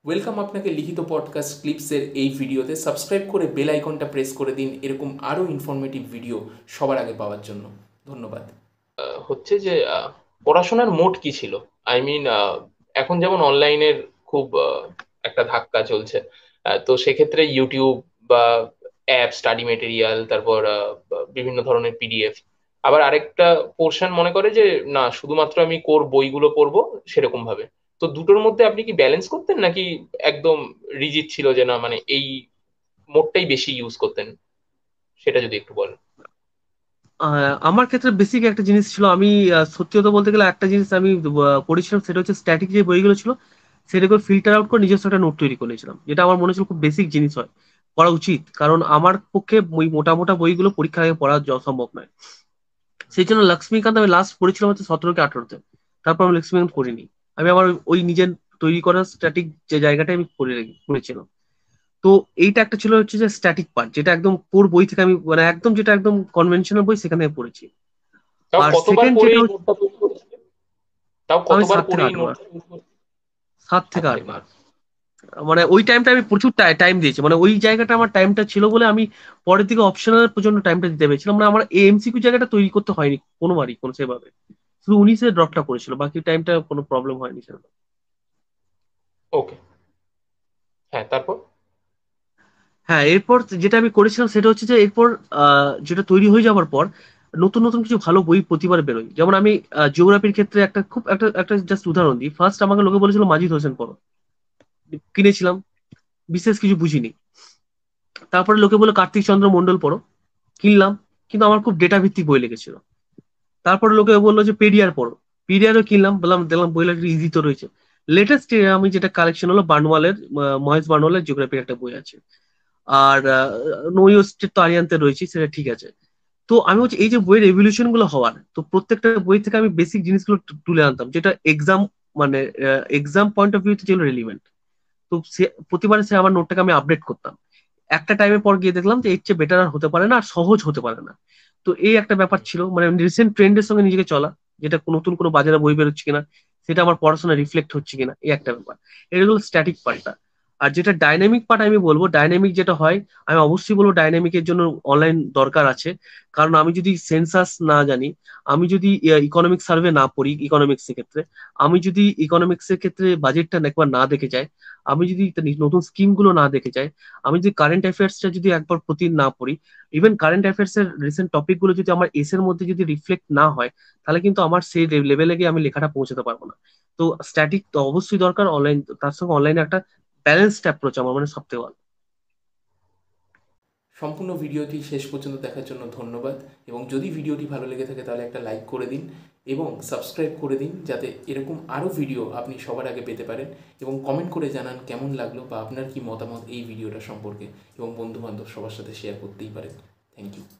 Welcome আপনাকে লিখিত podcast ক্লিপসের এই ভিডিওতে। সাবস্ক্রাইব করে বেল আইকনটা প্রেস করে দিন এরকম আরও ইনফরমেটিভ ভিডিও সবার আগে পাওয়ার জন্য। ধন্যবাদ। হচ্ছে যে পড়াশোনার মোড কি ছিল? আই মিন, এখন যেমন অনলাইনের খুব একটা ধাক্কা চলছে। তো সেক্ষেত্রে ইউটিউব বা অ্যাপ, স্টাডি মেটেরিয়াল, তারপর বিভিন্ন ধরনের পিডিএফ। আবার আরেকটা পোর্শন মনে করে যে না, শুধুমাত্র আমি কোর বইগুলো পড়বো সেরকম ভাবে। তো দুটোর মধ্যে আপনি কি ব্যালেন্স করতেন, নাকি একদম রিজিড ছিল যে না, মানে এই মোডটাই বেশি ইউজ করতেন? সেটা যদি একটু বলেন। আমার ক্ষেত্রে বেসিক একটা জিনিস ছিল। আমি সত্যি কথা বলতে গেলে একটা জিনিস আমি করেছিলাম, সেটা হচ্ছে স্ট্যাটিক যে বইগুলো ছিল সেটাকে ফিল্টার আউট করে নিজস্ব একটা নোট তৈরি করেছিলাম, যেটা আমার মনে হচ্ছিল খুব বেসিক জিনিস হয়, পড়া উচিত। কারণ আমার পক্ষে ওই মোটা মোটা বইগুলো পরীক্ষার আগে পড়া সম্ভব নয়। সেই জন্য লক্ষ্মীকান্ত আমি লাস্ট পড়েছিলাম হচ্ছে 17 কি 18-তে। তারপর আমি লক্ষ্মীকান্ত পড়িনি। আমি আমার ওই নিজের তৈরি করা স্ট্যাটিক যে জায়গাটা আমি পড়েছিলাম। তো এইটা একটা ছিল হচ্ছে যে স্ট্যাটিক পার্ট, যেটা একদম কোর বই থেকে আমি মানে একদম যেটা একদম কনভেনশনাল বই সেখানে আমি পড়েছি। তাও আর কতবার সেকেন্ড পড়ে যেটা এই হচ্ছে, নোটটা তৈরি করেছিলেন? তাও আমি কতবার সাত পড়ে থেকে এই আটবার নোটটা তৈরি করেছিলেন? সাত সাত থেকে থেকে আটবার আট মানে ওই আচ্ছা। টাইমটা আমি প্রচুর টাইম দিয়েছি। মানে ওই জায়গাটা আমার টাইমটা ছিল বলে আমি পরের দিকে অপশনাল পর্যন্ত টাইমটা দিতে পেরেছিলাম। মানে আমার এমসিকিউ জায়গাটা তৈরি করতে হয়নি কোনোবারই কোনো সেভাবে। শুধু 19-এ ড্রপটা করেছিল, বাকি টাইমটা কোনো প্রবলেম হয়নি সেরকম। ওকে। হ্যাঁ, তারপর? হ্যাঁ, এরপর যেটা আমি করেছিলাম সেটা হচ্ছে যে এরপর যেটা তৈরি হয়ে যাওয়ার পর নতুন নতুন কিছু ভালো বই প্রতিবার বেরোয়। যেমন আমি জিওগ্রাফির ক্ষেত্রে একটা খুব একটা একটা জাস্ট উদাহরণ দিই। ফার্স্ট আমাকে লোকে বলেছিল মাজিদ হোসেন পড়ো, কিনেছিলাম, বিশেষ কিছু বুঝিনি। তারপরে লোকে বলে কার্তিক চন্দ্র মন্ডল পড়ো, কিনলাম, কিন্তু আমার খুব ডেটা ভিত্তিক বই লেগেছিল। তারপরে লোকে বললো যে পেরিয়ার পড়ো, পেরিয়ারও কিনলাম, বললাম দেখলাম বইটা ইজি তো রয়েছে। লেটেস্ট আমি যেটা কালেকশন হলো বার্নওয়ালের, মহেশ বার্নওয়ালের জিওগ্রাফির একটা বই আছে। আর নইও স্টেট তো আরিয়ান্তে রয়েছে, সেটা ঠিক আছে। তো আমি হচ্ছে এই যে বইয়ের এভলিউশন গুলো হওয়ার, তো প্রত্যেকটা বই থেকে আমি বেসিক জিনিসগুলো তুলে আনতাম, যেটা এক্সাম মানে এক্সাম পয়েন্ট অফ ভিউতে যেগুলো রেলিভেন্ট। তো সে প্রতিবার সে আমার নোটটাকে আমি আপডেট করতাম। একটা টাইমের পর গিয়ে দেখলাম যে এর চেয়ে বেটার আর হতে পারে না, আর সহজ হতে পারে না। তো এই একটা ব্যাপার ছিল, মানে রিসেন্ট ট্রেন্ডের সঙ্গে নিজেকে চলা, যেটা নতুন কোনো বাজারে বই বেরোচ্ছে কিনা, সেটা আমার পড়াশোনা রিফ্লেক্ট হচ্ছে কিনা, এই একটা ব্যাপার। এটা হলো স্ট্যাটিক পার্টটা। আর যেটা ডাইনামিক পার্ট আমি বলবো, ডাইনামিক যেটা হয়, আমি অবশ্যই বলবো ডাইনামিকের জন্য অনলাইন দরকার আছে। কারণ আমি যদি সেন্সাস না জানি, আমি যদি ইকোনমিক সার্ভে না পড়ি ইকোনমিক্স এর ক্ষেত্রে, আমি যদি ইকোনমিক্স এর ক্ষেত্রে বাজেটটা একবার না দেখে যাই, আমি যদি নতুন স্কিম গুলো না দেখে যাই, আমি যদি কারেন্ট অ্যাফেয়ার্সটা যদি একবার প্রতি না পড়ি, ইভেন কারেন্ট অ্যাফেয়ার্স এর রিসেন্ট টপিক গুলো যদি আমার এর মধ্যে যদি রিফ্লেক্ট না হয়, তাহলে কিন্তু আমার সেই লেভেলে গিয়ে আমি লেখাটা পৌঁছাতে পারবো না। তো স্ট্যাটিক তো অবশ্যই দরকার, অনলাইন তার সঙ্গে অনলাইনে একটা ব্যালেন্সড অ্যাপ্রোচ আমার মানে সবথেকে ভালো। সম্পূর্ণ ভিডিওটি শেষ পর্যন্ত দেখার জন্য ধন্যবাদ। এবং যদি ভিডিওটি ভালো লেগে থাকে তাহলে একটা লাইক করে দিন এবং সাবস্ক্রাইব করে দিন, যাতে এরকম আরও ভিডিও আপনি সবার আগে পেতে পারেন। এবং কমেন্ট করে জানান কেমন লাগলো বা আপনার কি মতামত এই ভিডিওটা সম্পর্কে, এবং বন্ধুবান্ধব সবার সাথে শেয়ার করতেই পারেন। Thank you.